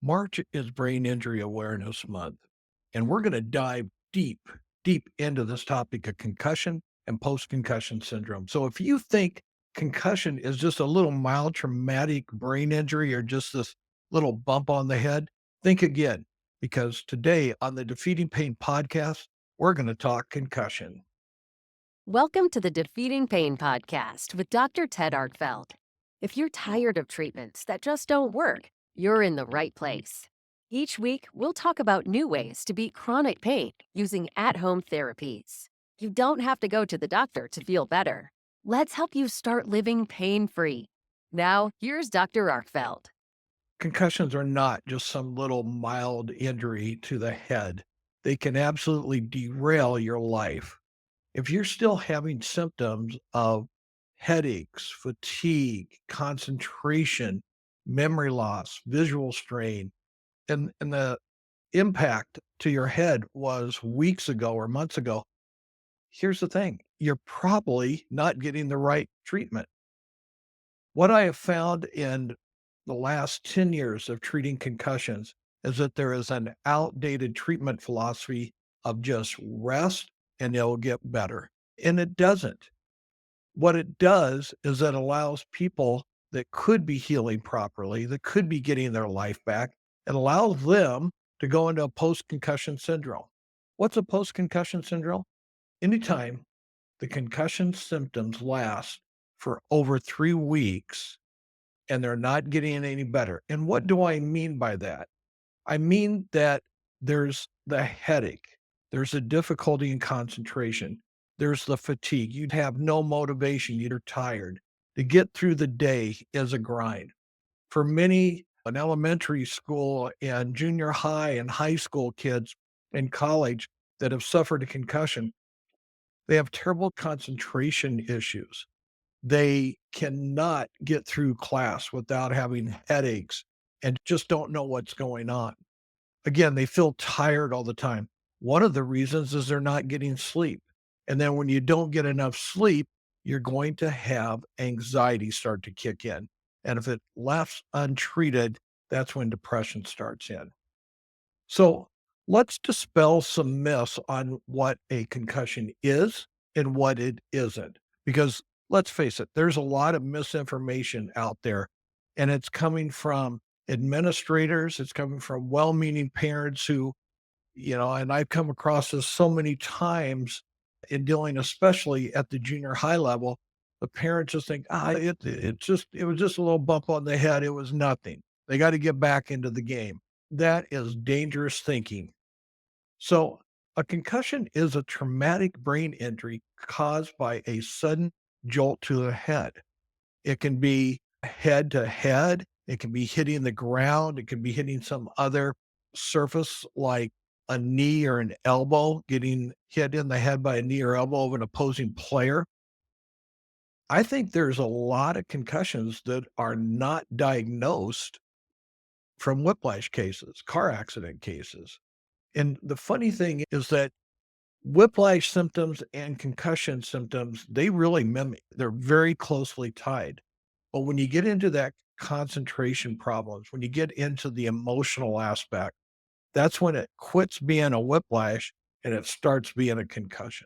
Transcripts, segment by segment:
March is Brain Injury Awareness Month, and we're going to dive deep into this topic of concussion and post-concussion syndrome. So if you think concussion is just a little mild traumatic brain injury or just this little bump on the head, think again, because today on the Defeating Pain podcast, we're going to talk concussion. Welcome to the Defeating Pain Podcast with Dr. Ted Arkfeld. If you're tired of treatments that just don't work, you're in the right place. Each week, we'll talk about new ways to beat chronic pain using at-home therapies. You don't have to go to the doctor to feel better. Let's help you start living pain-free. Now, here's Dr. Arkfeld. Concussions are not just some little mild injury to the head. They can absolutely derail your life. If you're still having symptoms of headaches, fatigue, concentration, memory loss, visual strain, and the impact to your head was weeks ago or months ago, here's the thing, you're probably not getting the right treatment. What I have found in the last 10 years of treating concussions is that there is an outdated treatment philosophy of just rest and it'll get better. And it doesn't. What it does is it allows people that could be healing properly, that could be getting their life back, it allows them to go into a post-concussion syndrome. What's a post-concussion syndrome? Anytime the concussion symptoms last for over 3 weeks and they're not getting any better. And what do I mean by that? I mean that there's the headache, there's a difficulty in concentration, there's the fatigue. You'd have no motivation, you're tired. To get through the day is a grind. For many, an elementary school and junior high and high school kids in college that have suffered a concussion, they have terrible concentration issues. They cannot get through class without having headaches and just don't know what's going on. Again, they feel tired all the time. One of the reasons is they're not getting sleep. And then when you don't get enough sleep, you're going to have anxiety start to kick in. And if it left untreated, that's when depression starts in. So let's dispel some myths on what a concussion is and what it isn't. Because let's face it, there's a lot of misinformation out there, and it's coming from administrators, it's coming from well meaning parents who, and I've come across this so many times in dealing, especially at the junior high level. The parents just think, it was just a little bump on the head. It was nothing. They got to get back into the game. That is dangerous thinking. So, a concussion is a traumatic brain injury caused by a sudden jolt to the head. It can be head to head, it can be hitting the ground, it can be hitting some other surface like a knee or an elbow, getting hit in the head by a knee or elbow of an opposing player. I think there's a lot of concussions that are not diagnosed from whiplash cases, car accident cases. And the funny thing is that whiplash symptoms and concussion symptoms, they really mimic. They're very closely tied. But when you get into that concentration problems, when you get into the emotional aspect, that's when it quits being a whiplash and it starts being a concussion.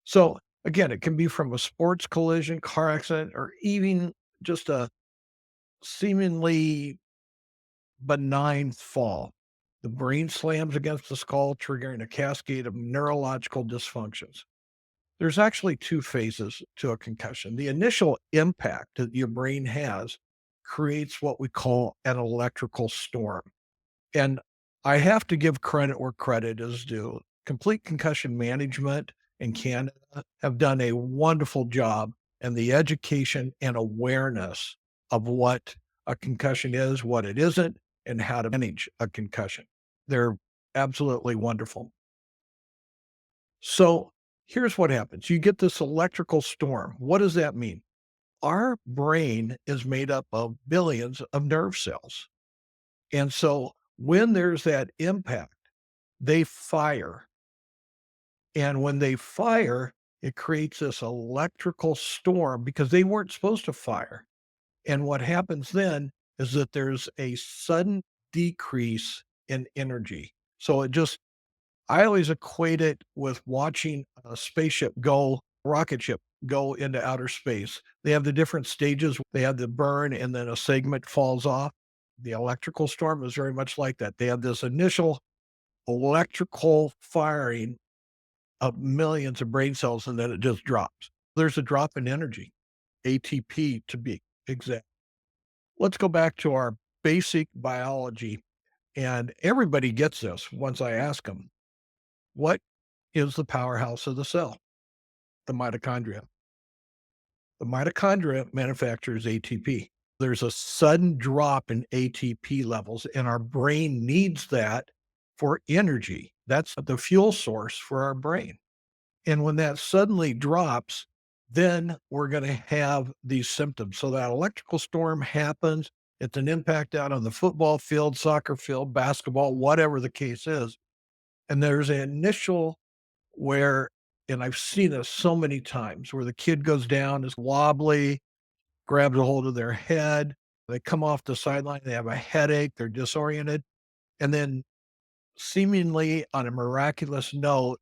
So again, it can be from a sports collision, car accident, or even just a seemingly benign fall. The brain slams against the skull, triggering a cascade of neurological dysfunctions. There's actually two phases to a concussion. The initial impact that your brain has creates what we call an electrical storm. And I have to give credit where credit is due. Complete Concussion Management in Canada have done a wonderful job in the education and awareness of what a concussion is, what it isn't, and how to manage a concussion. They're absolutely wonderful. So here's what happens. You get this electrical storm. What does that mean? Our brain is made up of billions of nerve cells. And so when there's that impact, they fire. And when they fire, it creates this electrical storm because they weren't supposed to fire. And what happens then is that there's a sudden decrease in energy. So I always equate it with watching a spaceship go, rocket ship go into outer space. They have the different stages. They have the burn and then a segment falls off. The electrical storm is very much like that. They have this initial electrical firing of millions of brain cells and then it just drops. There's a drop in energy, ATP to be exact. Let's go back to our basic biology. And everybody gets this once I ask them, what is the powerhouse of the cell? The mitochondria. The mitochondria manufactures ATP. There's a sudden drop in ATP levels, and our brain needs that for energy. That's the fuel source for our brain. And when that suddenly drops, then we're going to have these symptoms. So that electrical storm happens. It's an impact out on the football field, soccer field, basketball, whatever the case is. And there's an initial where, and I've seen this so many times, where the kid goes down, is wobbly, grabs a hold of their head. They come off the sideline, they have a headache, they're disoriented. And then seemingly on a miraculous note,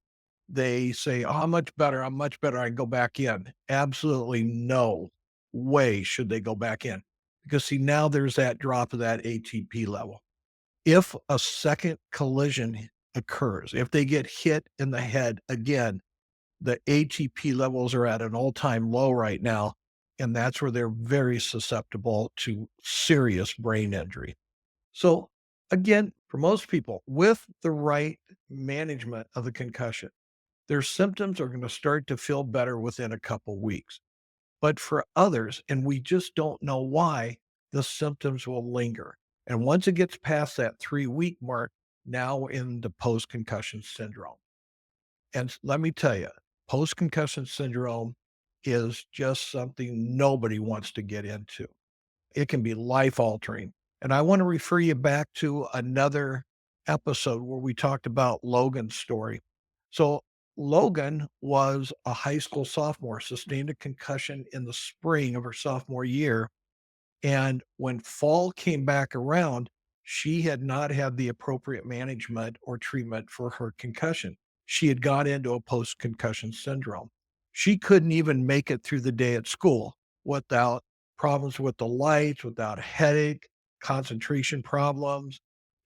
they say, "Oh, I'm much better. I'm much better. I can go back in." Absolutely no way should they go back in. Because see, now there's that drop of that ATP level. If a second collision occurs, if they get hit in the head again, the ATP levels are at an all-time low right now, and that's where they're very susceptible to serious brain injury. So again, for most people, with the right management of the concussion, their symptoms are going to start to feel better within a couple weeks. But for others, and we just don't know why, the symptoms will linger. And once it gets past that 3-week mark, now we're in the post-concussion syndrome. And let me tell you, post-concussion syndrome is just something nobody wants to get into. It can be life altering. And I want to refer you back to another episode where we talked about Logan's story. So Logan was a high school sophomore, sustained a concussion in the spring of her sophomore year. And when fall came back around, she had not had the appropriate management or treatment for her concussion. She had got into a post concussion syndrome. She couldn't even make it through the day at school without problems with the lights, without headache, concentration problems.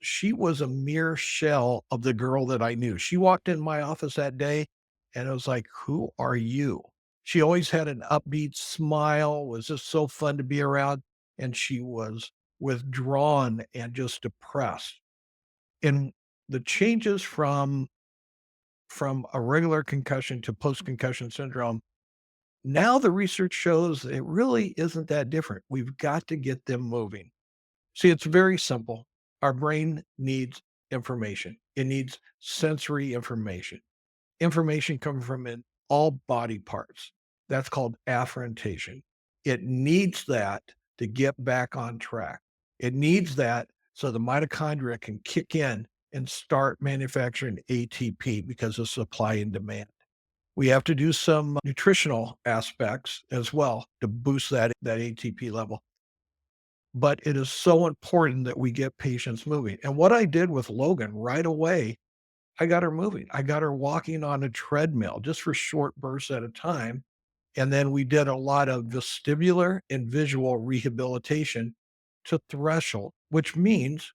She was a mere shell of the girl that I knew. She walked in my office that day and it was like, "Who are you?" She always had an upbeat smile, was just so fun to be around, and she was withdrawn and just depressed. And the changes from a regular concussion to post-concussion syndrome, now the research shows it really isn't that different. We've got to get them moving. See, it's very simple. Our brain needs information. It needs sensory information. Information coming from in all body parts. That's called afferentation. It needs that to get back on track. It needs that so the mitochondria can kick in and start manufacturing ATP because of supply and demand. We have to do some nutritional aspects as well to boost that ATP level. But it is so important that we get patients moving. And what I did with Logan right away, I got her moving. I got her walking on a treadmill just for short bursts at a time. And then we did a lot of vestibular and visual rehabilitation to threshold, which means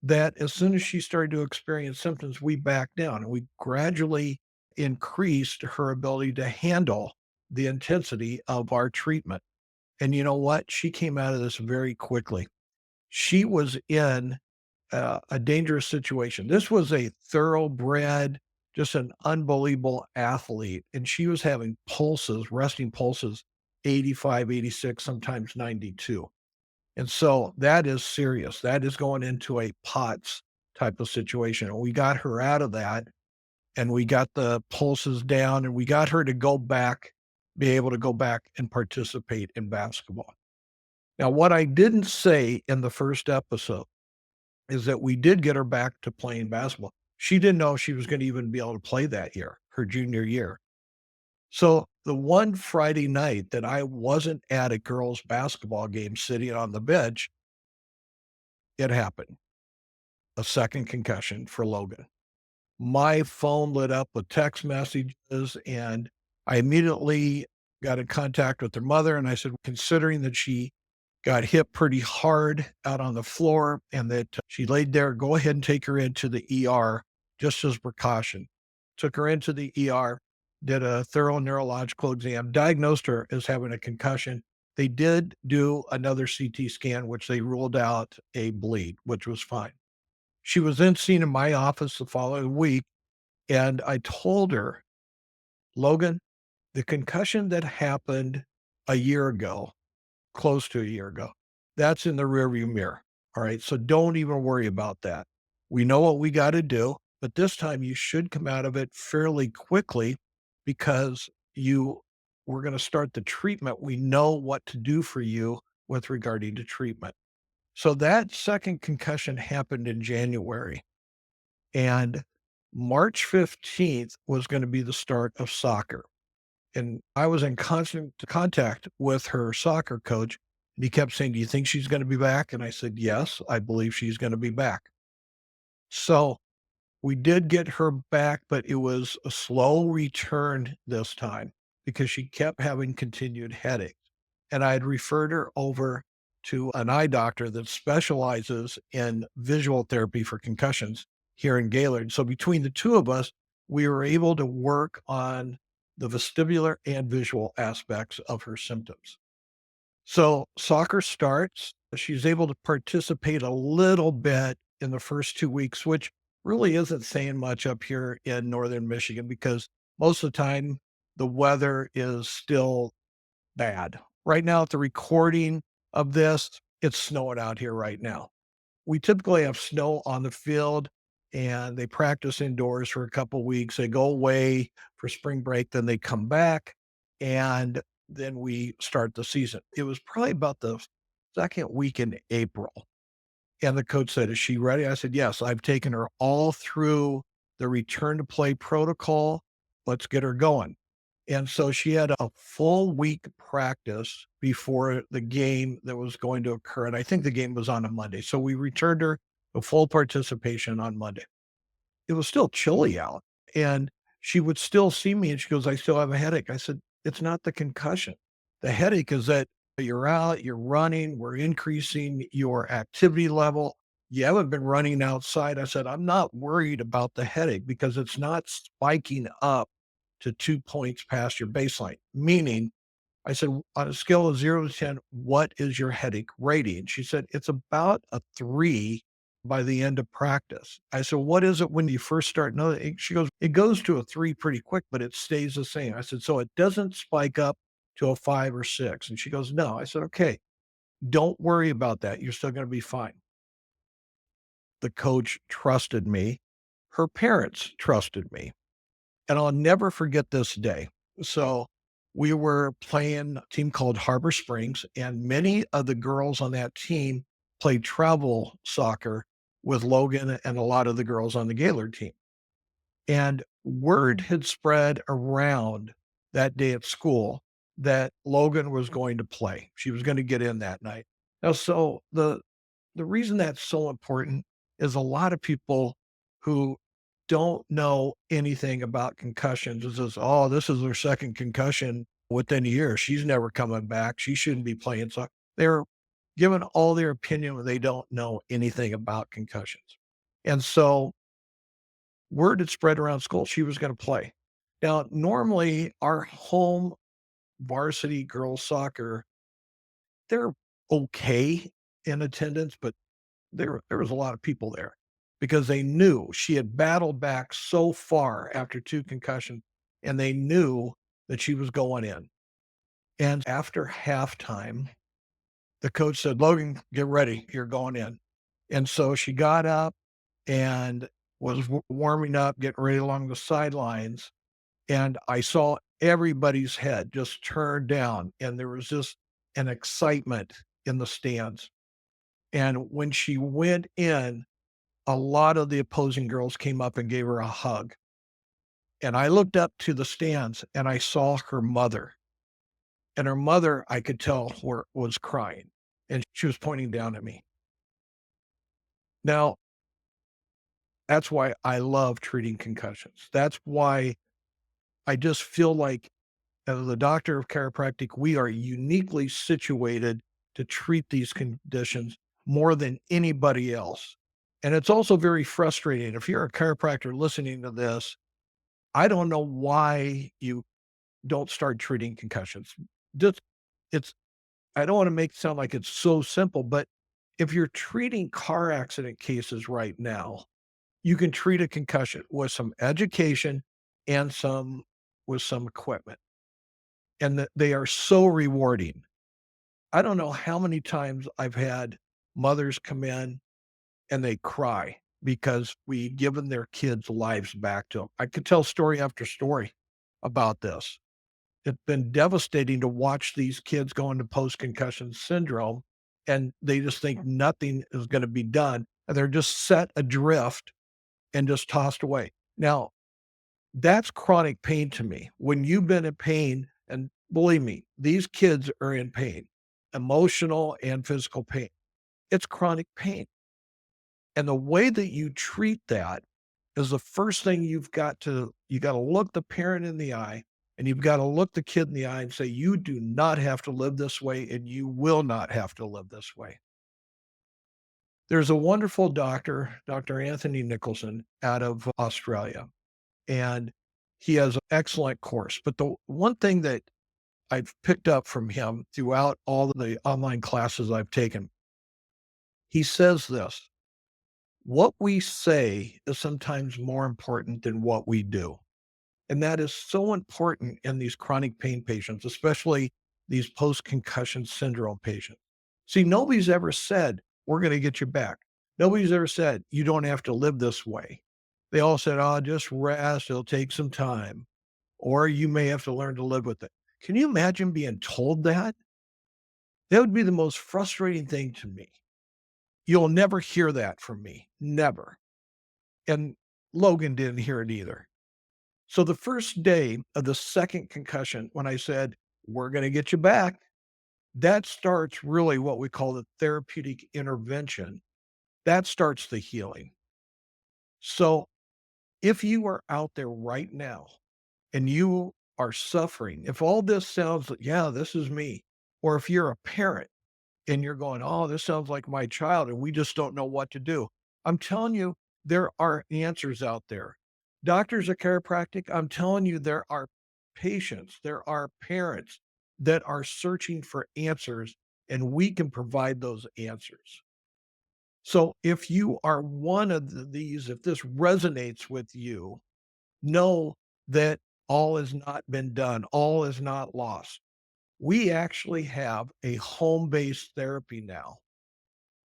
that as soon as she started to experience symptoms, we backed down and we gradually increased her ability to handle the intensity of our treatment. And you know what? She came out of this very quickly. She was in a dangerous situation. This was a thoroughbred, just an unbelievable athlete. And she was having pulses, resting pulses, 85, 86, sometimes 92. And so that is serious. That is going into a POTS type of situation. And we got her out of that and we got the pulses down and we got her to go back, be able to go back and participate in basketball. Now, what I didn't say in the first episode is that we did get her back to playing basketball. She didn't know she was going to even be able to play that year, her junior year. So the one Friday night that I wasn't at a girls' basketball game sitting on the bench, it happened. a second concussion for Logan. My phone lit up with text messages, and I immediately got in contact with their mother. And I said, considering that she got hit pretty hard out on the floor and that she laid there, go ahead and take her into the ER just as precaution. Took her into the ER, did a thorough neurological exam, diagnosed her as having a concussion. They did do another CT scan, which they ruled out a bleed, which was fine. She was then seen in my office the following week, and I told her, Logan, the concussion that happened a year ago, close to a year ago, that's in the rearview mirror. All right. So don't even worry about that. We know what we got to do, but this time you should come out of it fairly quickly because we're going to start the treatment. We know what to do for you with regarding to treatment. So that second concussion happened in January. And March 15th was going to be the start of soccer. And I was in constant contact with her soccer coach. And he kept saying, do you think she's going to be back? And I said, yes, I believe she's going to be back. So we did get her back, but it was a slow return this time because she kept having continued headaches. And I had referred her over to an eye doctor that specializes in visual therapy for concussions here in Gaylord. So between the two of us, we were able to work on the vestibular and visual aspects of her symptoms. So soccer starts. She's able to participate a little bit in the first 2 weeks, which really isn't saying much up here in northern Michigan because most of the time the weather is still bad. Right now, at the recording of this, it's snowing out here right now. We typically have snow on the field and they practice indoors for a couple weeks. They go away for spring break, then they come back and then we start the season. It was probably about the second week in April. And the coach said, is she ready? I said, yes, I've taken her all through the return to play protocol. Let's get her going. And so she had a full week practice before the game that was going to occur. And I think the game was on a Monday. So we returned her to full participation on Monday. It was still chilly out and she would still see me and she goes, I still have a headache. I said, it's not the concussion. The headache is that you're out, you're running, we're increasing your activity level. You haven't been running outside. I said, I'm not worried about the headache because it's not spiking up to 2 points past your baseline. Meaning, I said, on a scale of 0 to 10, what is your headache rating? She said, it's about a 3 by the end of practice. I said, what is it when you first start? No, she goes, it goes to a 3 pretty quick, but it stays the same. I said, so it doesn't spike up to a 5 or 6. And she goes, no. I said, okay, don't worry about that. You're still going to be fine. The coach trusted me. Her parents trusted me. And I'll never forget this day. So we were playing a team called Harbor Springs, and many of the girls on that team played travel soccer with Logan and a lot of the girls on the Gaylord team. And word had spread around that day at school that Logan was going to play. She was going to get in that night. Now, so the reason that's so important is a lot of people who don't know anything about concussions is just, oh, this is her second concussion within a year. She's never coming back. She shouldn't be playing. So they're giving all their opinion when they don't know anything about concussions. And so word had spread around school she was going to play. Now, normally our home varsity girls soccer, they're okay in attendance, but there was a lot of people there because they knew she had battled back so far after 2 concussions, and they knew that she was going in. And after halftime, the coach said, "Logan, get ready. You're going in." And so she got up and was warming up, getting ready along the sidelines, and I saw everybody's head just turn down, and there was just an excitement in the stands. And when she went in, a lot of the opposing girls came up and gave her a hug. And I looked up to the stands and I saw her mother. And her mother, I could tell, was crying and she was pointing down at me. Now, That's why I love treating concussions. That's why I just feel like as a doctor of chiropractic, we are uniquely situated to treat these conditions more than anybody else. And it's also very frustrating. If you're a chiropractor listening to this, I don't know why you don't start treating concussions. Just it's I don't want to make it sound like it's so simple, but if you're treating car accident cases right now, you can treat a concussion with some education and some equipment. And that they are so rewarding. I don't know how many times I've had mothers come in and they cry because we've given their kids' lives back to them. I could tell story after story about this. It's been devastating to watch these kids go into post-concussion syndrome, and they just think nothing is gonna be done, and they're just set adrift and just tossed away. Now, that's chronic pain to me. When you've been in pain, and believe me, these kids are in pain, emotional and physical pain. It's chronic pain. And the way that you treat that is the first thing you got to look the parent in the eye and you've got to look the kid in the eye and say, you do not have to live this way and you will not have to live this way. There's a wonderful doctor, Dr. Anthony Nicholson out of Australia, and he has an excellent course. But the one thing that I've picked up from him throughout all of the online classes I've taken, he says this: what we say is sometimes more important than what we do. And that is so important in these chronic pain patients, especially these post concussion syndrome patients. See, nobody's ever said, we're going to get you back. Nobody's ever said, you don't have to live this way. They all said, oh, just rest. It'll take some time. Or you may have to learn to live with it. Can you imagine being told that? That would be the most frustrating thing to me. You'll never hear that from me. Never. And Logan didn't hear it either. So the first day of the second concussion, when I said, we're going to get you back, that starts really what we call the therapeutic intervention. That starts the healing. So if you are out there right now and you are suffering, if all this sounds like, yeah, this is me, or if you're a parent and you're going, oh, this sounds like my child, and we just don't know what to do. I'm telling you, there are answers out there. Doctors of chiropractic, I'm telling you, there are patients, there are parents that are searching for answers, and we can provide those answers. So if you are one of these, if this resonates with you, know that all has not been done, all is not lost. We actually have a home based therapy now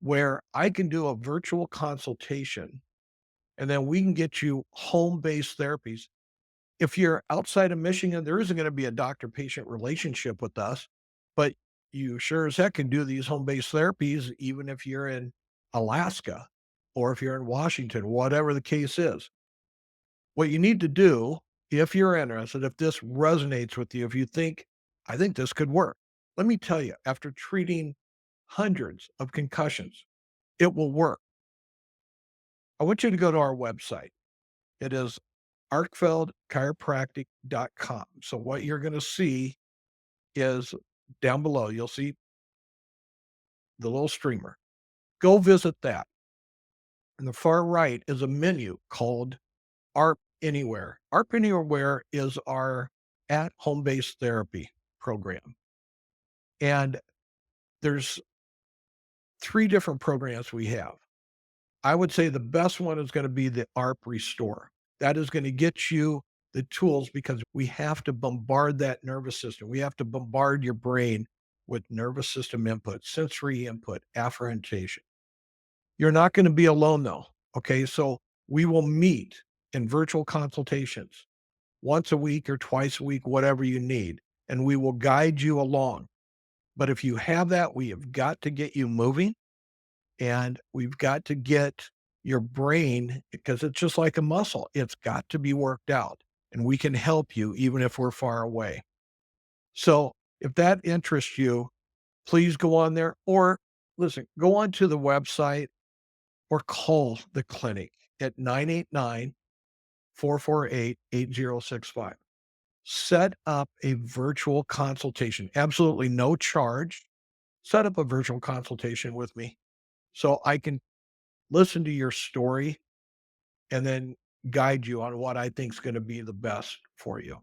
where I can do a virtual consultation and then we can get you home based therapies. If you're outside of Michigan, there isn't going to be a doctor patient relationship with us, but you sure as heck can do these home based therapies, even if you're in Alaska or if you're in Washington, whatever the case is. What you need to do, if you're interested, if this resonates with you, if you think, I think this could work, let me tell you, after treating hundreds of concussions, it will work. I want you to go to our website. It is arkfeldchiropractic.com. So what you're going to see is down below, you'll see the little streamer. Go visit that. On the far right is a menu called ARP Anywhere. ARP Anywhere is our at home based therapy program. And there's three different programs we have. I would say the best one is going to be the ARP Restore. That is going to get you the tools because we have to bombard that nervous system. We have to bombard your brain with nervous system input, sensory input, afferentation. You're not going to be alone though. Okay. So we will meet in virtual consultations once a week or twice a week, whatever you need, and we will guide you along. But if you have that, we have got to get you moving and we've got to get your brain because it's just like a muscle. It's got to be worked out and we can help you even if we're far away. So if that interests you, please go on there or listen, go on to the website or call the clinic at 989-448-8065. Set up a virtual consultation, absolutely no charge. Set up a virtual consultation with me so I can listen to your story and then guide you on what I think is gonna be the best for you.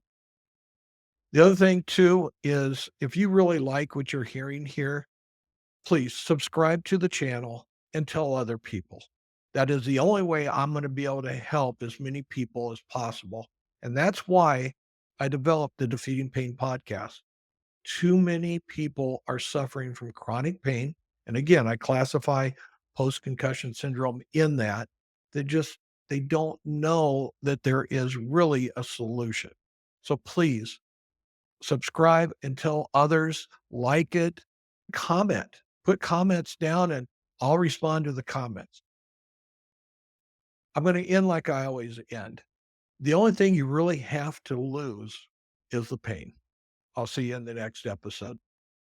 The other thing too is if you really like what you're hearing here, please subscribe to the channel and tell other people. That is the only way I'm gonna be able to help as many people as possible, and that's why I developed the Defeating Pain podcast. Too many people are suffering from chronic pain, and again, I classify post-concussion syndrome in that. They just they don't know that there is really a solution. So please subscribe and tell others, like it, comment, put comments down, and I'll respond to the comments. I'm going to end like I always end. The only thing you really have to lose is the pain. I'll see you in the next episode.